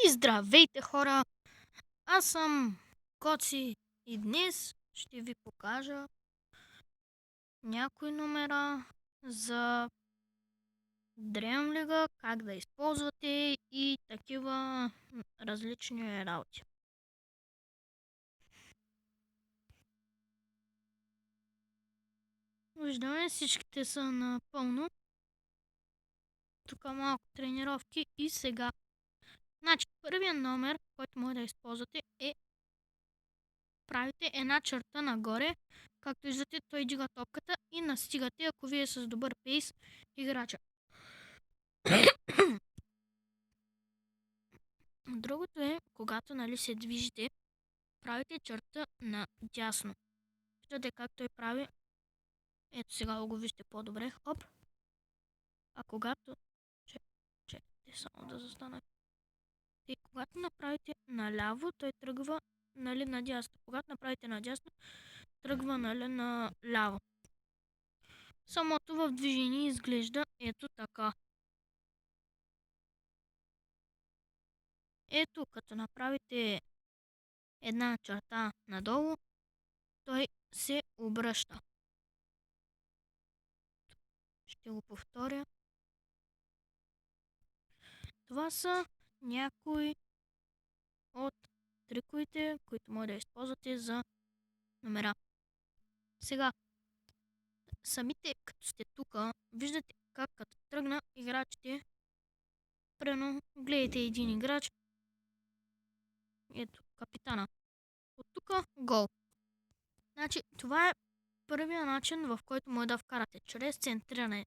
И здравейте, хора! Аз съм Коци и днес ще ви покажа някои номера за Dream League, как да използвате и такива различни работи. Виждаме, всичките са напълно. Тук малко тренировки и сега. Значи, първият номер, който може да използвате е правите една черта нагоре. Както виждате, той дига топката и настигате, ако вие с добър пейс играча. Другото е, когато се движите, правите черта надясно. Виждате как той прави. Ето сега го вижте по-добре. Оп. А когато... Чекайте само да застана. И когато направите наляво, той тръгва надясно. Когато направите надясно, тръгва наляво. Самото в движение изглежда ето така. Ето, като направите една черта надолу, той се обръща. Ще го повторя. Това са някои от триковете, които може да използвате за номера. Сега, самите като сте тук, виждате как като тръгна играчите, прено гледайте един играч, ето капитана, от тук гол. Значи това е първия начин, в който може да вкарате, чрез центриране.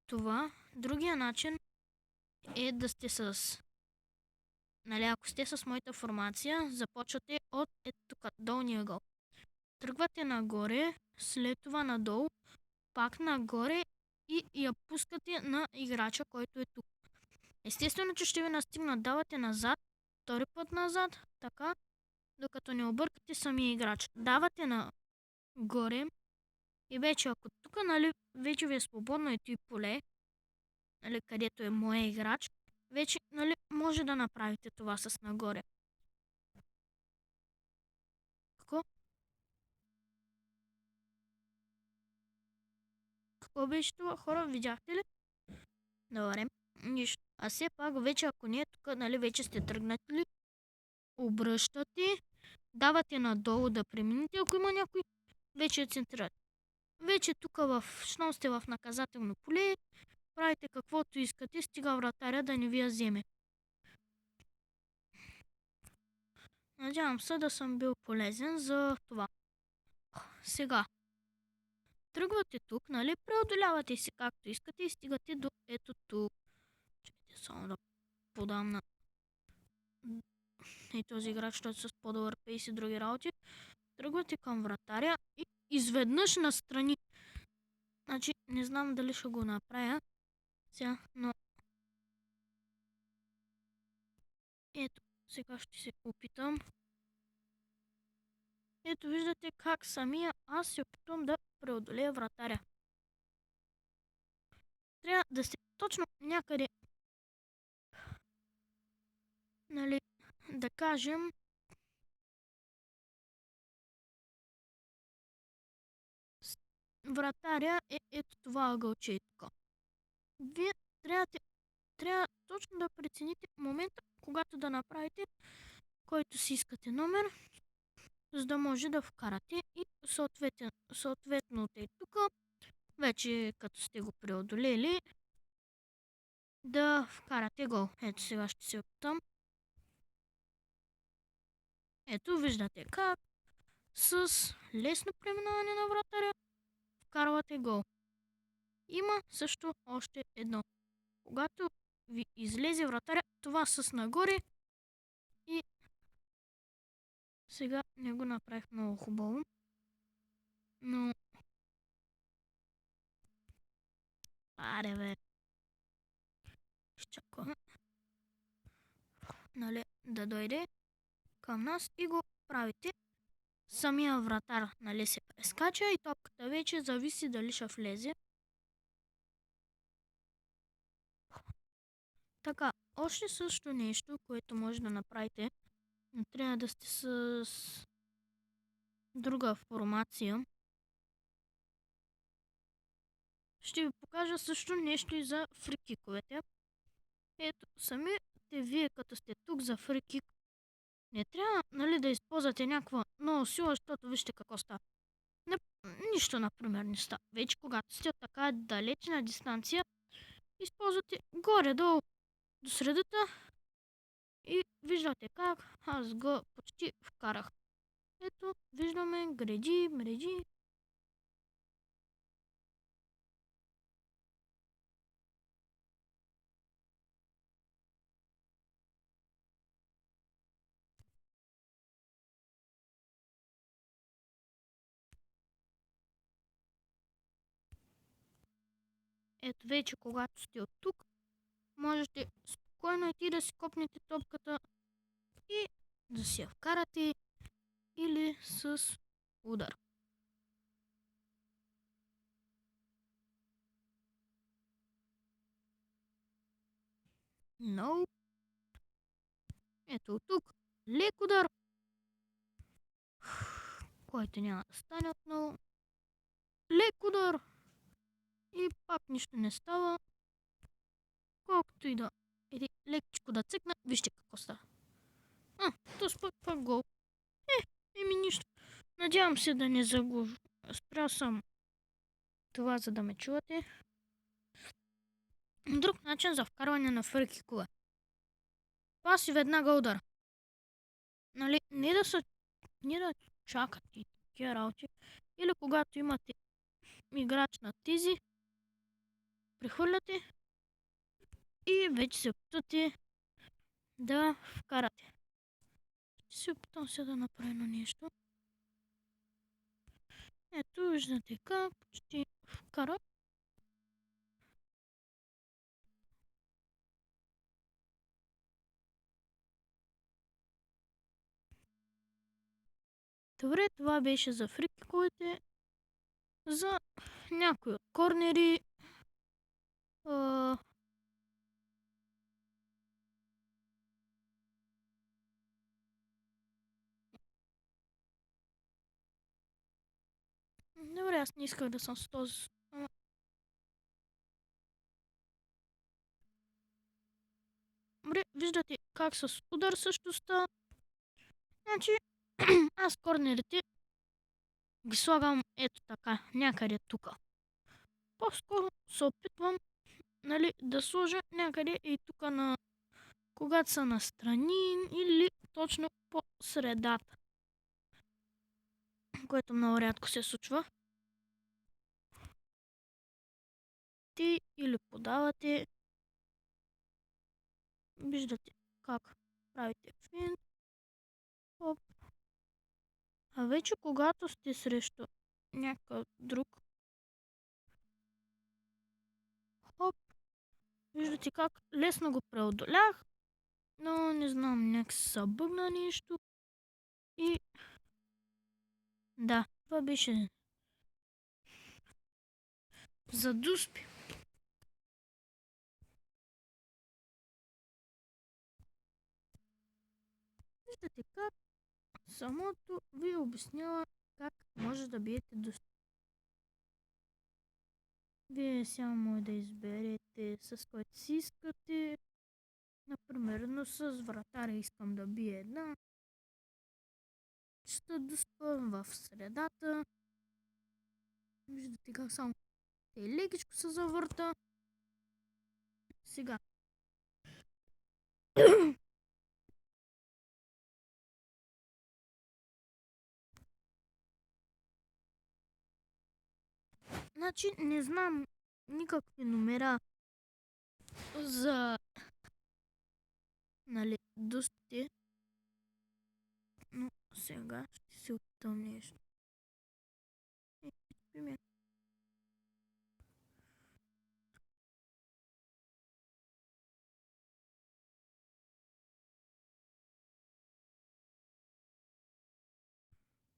Това, другия начин е да сте ако сте с моята формация, започвате от ето тук, долния гол. Тръгвате нагоре, след това надолу, пак нагоре и я пускате на играча, който е тук. Естествено, че ще ви настигнат, давате назад, втори път назад, така, докато не объркате самия играч. Давате нагоре и вече ако тук, вече ви е свободно ето и поле, където е моя играч, вече, може да направите това с нагоре. Какво беше това, хора? Видяхте ли? Добре, нищо. А все пак, вече ако не е тук, вече сте тръгнали, обръщате, давате надолу да преминете, ако има някой, вече е центрират. Вече тук, щом сте в наказателно поле, правите каквото искате, стига вратаря да не ви я вземе. Надявам се да съм бил полезен за това. Сега, тръгвате тук, преодолявате си както искате и стигате до ето тук. Чакайте само да подам на и този играч, той с по-добър пейс и други работи. Тръгвате към вратаря и изведнъж настрани. Значи, не знам дали ще го направя сега, но ето, сега ще се опитам. Ето, виждате как самия аз се опитвам да преодолея вратаря. Трябва да сте точно някъде, да кажем, вратаря е ето това ъгълче и така. Вие трябва точно да прецените момента, когато да направите който си искате номер, за да може да вкарате и съответно от тук, вече като сте го преодолели, да вкарате гол. Ето сега ще се опитам. Ето виждате как с лесно преминаване на вратаря вкарвате гол. Има също още едно. Когато ви излезе вратаря, това с нагоре и сега не го направих много хубаво, но аре бе, изчакваме да дойде към нас и го правите. Самия вратар се прескача и топката вече зависи дали ще влезе. Така, Още също нещо, което може да направите, но трябва да сте с друга формация. Ще ви покажа също нещо и за фрикиковете. Ето, самите вие като сте тук за фрикик, не трябва, нали, да използвате някаква много сила, защото вижте какво става. Не, нищо, например, не става. Вече когато сте от така далечна дистанция, използвате горе-долу до средата и виждате как аз го почти вкарах. Ето, виждаме греди, мреди. Ето вече, когато сте от тук, можете спокойно и да си копнете топката и да си я вкарате или с удар. Но, ето от тук, лек удар, който няма да стане отново. Лек удар и пак нищо не става. Колкото и да или лекичко да цъкна, вижте какво става. То пак гол. Еми нищо. Надявам се да не загубя. Спрял съм това, за да ме чувате. Друг начин за вкарване на фрикикове. Пас и веднага удар. Нали, не да чакате и такива работи. Или когато имате играч на тези, прехвърляте и вече се опитвате да вкарате. Ще се опитам сега да направя едно нещо. Ето, виждате как почти вкара. Добре, това беше за фрикиковете. За някои от корнери. Добре, аз не исках да съм с този. Добре, виждате как с удар също става. Значи, аз корнерите ги слагам ето така, някъде тук. По-скоро се опитвам, нали, да сложа някъде и тук на, когато са настрани или точно по средата, което много рядко се случва. Ти или подавате, виждате как правите финт. Хоп. А вече когато сте срещу някакъв друг, хоп, виждате как лесно го преодолях, но не знам, някак се събъгна нещо и да, това беше за дуспи. Виждате как самото ви обяснява как може да биете дуспи. Вие само да изберете с който си искате. Например, с вратаря искам да бия една. Ще дуспам в средата. Виждате как само лекичко се завърта. Сега. Значи не знам никакви номера за, нали, дуспите. Но сега ще се опитам нещо. Пример.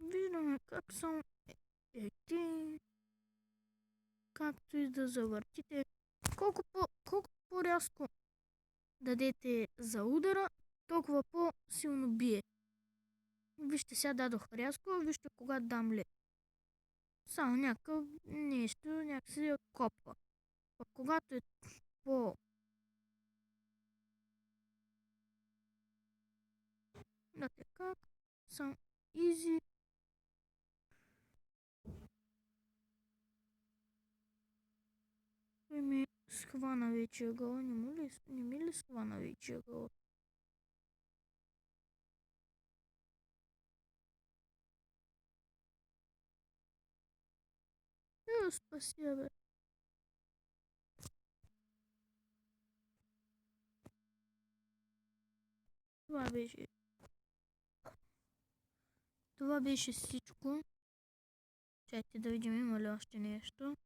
Виждаме как само ети, както и да завъртите. Колко по-рязко дадете за удара, толкова по-силно бие. Вижте, сега дадох рязко, вижте кога дам лек. Само някакъв нещо, някакси я копва. Пък когато е по... Да, така, само изи. Той ми схвана вече ъгъла, не ми ли схвана вече ъгъла? Спасибо, бе. Това беше. Това беше всичко. Чайте да видим има ли още нещо.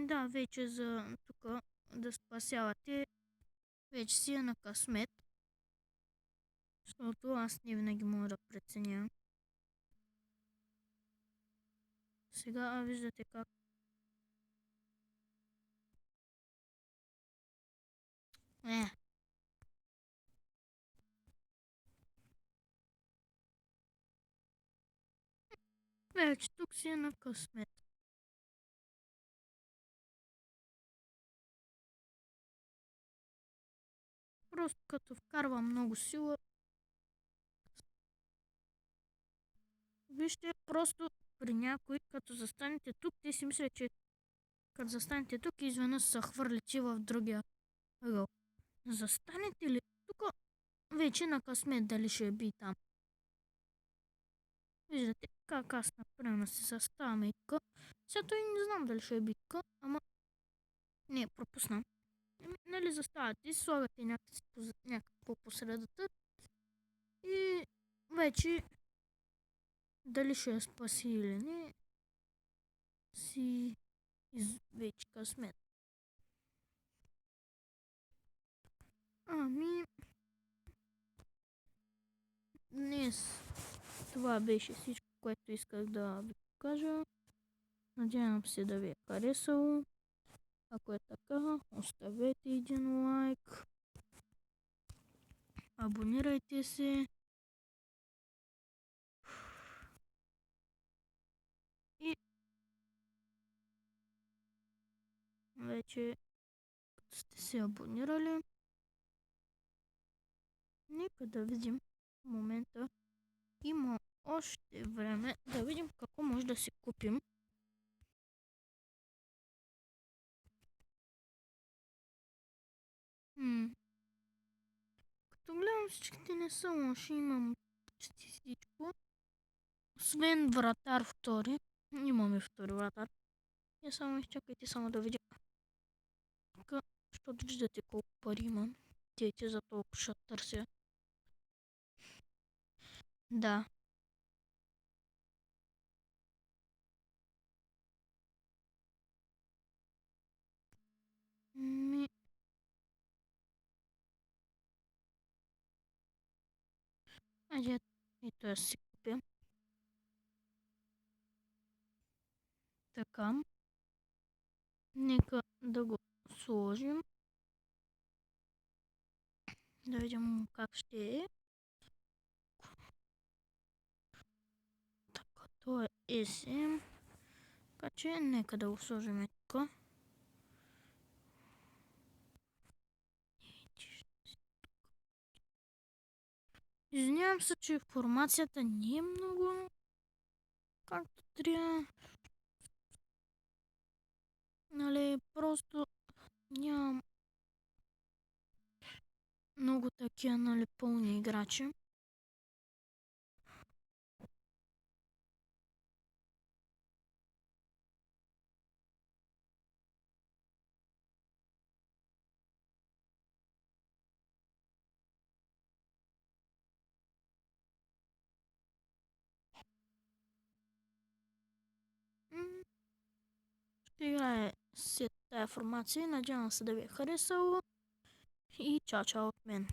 Да, вече за тук да спасявате вече си е на късмет. Защото аз не винаги мога да преценя. Сега виждате как. Вече тук си е на късмет. Просто като вкарва много сила. Вижте, просто при някой, като застанете тук, те си мислят, че като застанете тук, изведнъж се хвърлите в другия ъгъл. Застанете ли тук, вече на късмет дали ще би там. Виждате как аз например се заставаме и тук. Сега той не знам дали ще би тук, ама не, пропуснам. Нали заставате, слагате някакво по средата и вече дали ще я спаси или не, си вече късмет. Ами, днес това беше всичко, което исках да ви покажа. Надявам се да ви е харесало. Ако е така, оставете един лайк. Абонирайте се. И вече като сте се абонирали, нека да видим в момента. Има още време да видим какво може да си купим. Като гледам, всичките не са лоши, имам почти всичко. Освен вратар втори. Имаме втори вратар. И само изчакайте само да видя. Тук, защото виждате колко пари имам. Те за толкова ще търся. Да. Айде, ето аз си купя. Така. Нека да го сложим. Да видим как ще е. Така, то е есен. Така че нека да го сложим тук. Извинявам се, че информацията не е много както трябва. Нали, просто нямам много такива, нали, пълни играчи. Ще играе след тази информация. Надявам се да ви е харесало. И чао, чао от мен.